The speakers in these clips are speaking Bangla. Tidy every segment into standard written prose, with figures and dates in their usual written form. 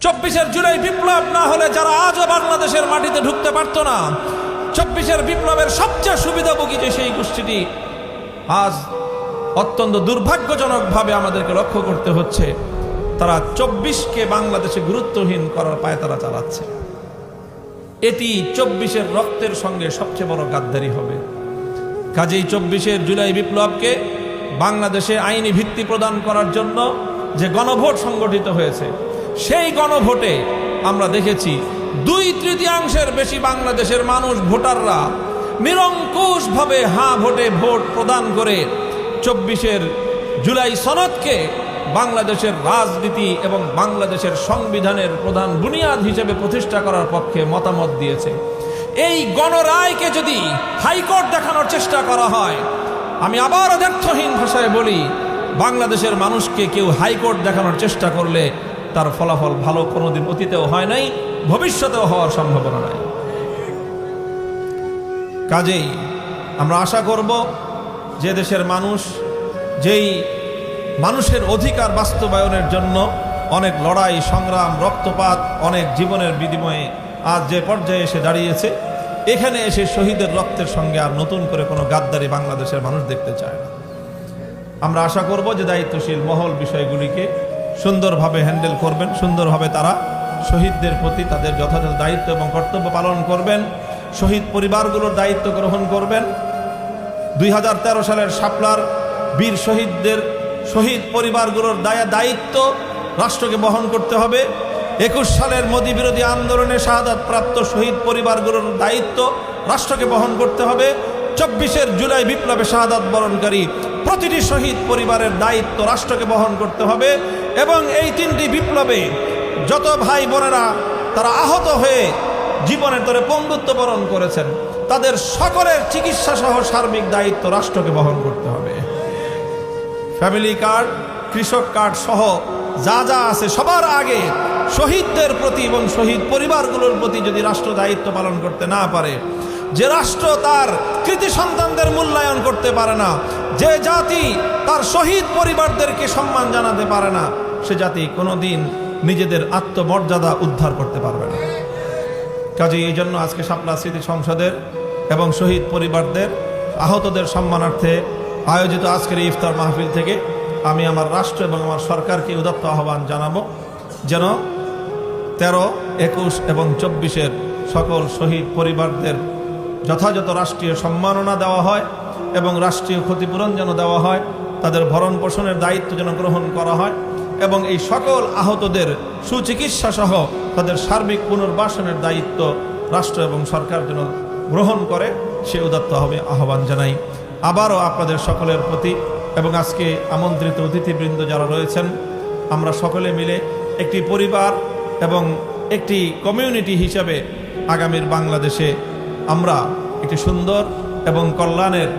24 জুলাই বিপ্লব না হলে যারা আজও বাংলাদেশের মাটিতে ঢুকতে পারত না, 24 বিপ্লবের সবচেয়ে সুবিধাভোগী যে সেই গোষ্ঠীটি আজ অত্যন্ত দুর্ভাগ্যজনকভাবে আমাদেরকে লক্ষ্য করতে হচ্ছে, তারা 24কে বাংলাদেশে গুরুত্বহীন করার পায়তারা চালাচ্ছে। এটি 24 রক্তের সঙ্গে সবচেয়ে বড় গাদ্দারি হবে। কাজেই 24 জুলাই বিপ্লবকে বাংলাদেশে আইনি ভিত্তি প্রদান করার জন্য যে গণভোট সংগঠিত হয়েছে, সেই গণভোটে আমরা দেখেছি 2/3 বেশি বাংলাদেশের মানুষ, ভোটাররা নিরঙ্কুশভাবে হাঁ ভোটে ভোট প্রদান করে 24 জুলাই সনদকে বাংলাদেশের রাজনীতি এবং বাংলাদেশের সংবিধানের প্রধান বুনিয়াদ হিসেবে প্রতিষ্ঠা করার পক্ষে মতামত দিয়েছে। এই গণরায়কে যদি হাইকোর্ট দেখানোর চেষ্টা করা হয়, আমি আবার অদ্ব্যর্থহীন ভাষায় বলি, বাংলাদেশের মানুষকে কেউ হাইকোর্ট দেখানোর চেষ্টা করলে তার ফলাফল ভালো কোনোদিন অতীতেও হয় নাই, ভবিষ্যতেও হওয়ার সম্ভাবনা নাই। কাজেই আমরা আশা করব যে দেশের মানুষ, যেই মানুষের অধিকার বাস্তবায়নের জন্য অনেক লড়াই সংগ্রাম রক্তপাত অনেক জীবনের বিনিময়ে আজ যে পর্যায়ে এসে দাঁড়িয়েছে, এখানে এসে শহীদের রক্তের সঙ্গে আর নতুন করে কোনো গাদ্দারি বাংলাদেশের মানুষ দেখতে চায় না। আমরা আশা করব যে দায়িত্বশীল মহল বিষয়গুলিকে সুন্দরভাবে হ্যান্ডেল করবেন, সুন্দরভাবে তারা শহীদদের প্রতি তাদের যথাযথ দায়িত্ব এবং কর্তব্য পালন করবেন, শহীদ পরিবারগুলোর দায়িত্ব গ্রহণ করবেন। 2013 সালের শাপলার বীর শহীদদের শহীদ পরিবারগুলোর দায়িত্ব রাষ্ট্রকে বহন করতে হবে। 21 সালের মোদী বিরোধী আন্দোলনে শাহাদাতপ্রাপ্ত শহীদ পরিবারগুলোর দায়িত্ব রাষ্ট্রকে বহন করতে হবে। 24 জুলাই বিপ্লবে শাহাদাত বরণকারী প্রতিটি শহীদ পরিবারের দায়িত্ব রাষ্ট্রকে বহন করতে হবে। এবং এই 3টি বিপ্লবে যত ভাই বোনেরা তারা আহত হয়ে জীবনের তরে পঙ্গুত্ব বরণ করেছেন, তাদের সকলের চিকিৎসা সহ সার্বিক দায়িত্ব রাষ্ট্রকে বহন করতে হবে। ফ্যামিলি কার্ড, কৃষক কার্ড সহ যা যা আছে সবার আগে শহীদদের প্রতি এবং শহীদ পরিবারগুলোর প্রতি যদি রাষ্ট্র দায়িত্ব পালন করতে না পারে, যে রাষ্ট্র তার কৃতি সন্তানদের মূল্যায়ন করতে পারে না, যে জাতি তার শহীদ পরিবারদেরকে সম্মান জানাতে পারে না, সে জাতি কোনোদিন নিজেদের আত্মমর্যাদা উদ্ধার করতে পারবে না। কাজেই এই জন্য আজকে শাপলা স্মৃতি সংসদের এবং শহীদ পরিবারদের আহতদের সম্মানার্থে আয়োজিত আজকের ইফতার মাহফিল থেকে আমি আমার রাষ্ট্র এবং আমার সরকারকে উদাত্ত আহ্বান জানাবো, যেন 13, 21 এবং 24 সকল শহীদ পরিবারদের যথাযথ রাষ্ট্রীয় সম্মাননা দেওয়া হয় এবং রাষ্ট্রীয় ক্ষতিপূরণ যেন দেওয়া হয়, তাদের ভরণ পোষণের দায়িত্ব যেন গ্রহণ করা হয় এবং এই সকল আহতদের সুচিকিৎসা সহ তাদের সার্বিক পুনর্বাসনের দায়িত্ব রাষ্ট্র এবং সরকার যেন গ্রহণ করে, সে উদাত্ত আহ্বান জানাই। আবারও আপনাদের সকলের প্রতি এবং আজকে আমন্ত্রিত অতিথিবৃন্দ যারা রয়েছেন, আমরা সকলে মিলে একটি পরিবার এবং একটি কমিউনিটি হিসাবে আগামীর বাংলাদেশে আমরা একটি সুন্দর এবং কল্যাণের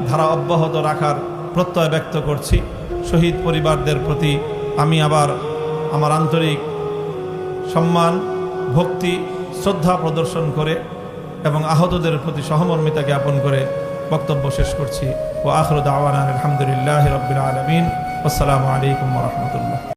ধারা অব্যাহত রাখার প্রত্যয় ব্যক্ত করছি। শহীদ পরিবারদের প্রতি আমি আবার আমার আন্তরিক সম্মান, ভক্তি, শ্রদ্ধা প্রদর্শন করে এবং আহতদের প্রতি সহমর্মিতা জ্ঞাপন করে বক্তব্য শেষ করছি। ওয়া আখিরু দাওয়ানা আলহামদুলিল্লাহি রাব্বিল আলামিন। আসসালামু আলাইকুম ওয়া রাহমাতুল্লাহ।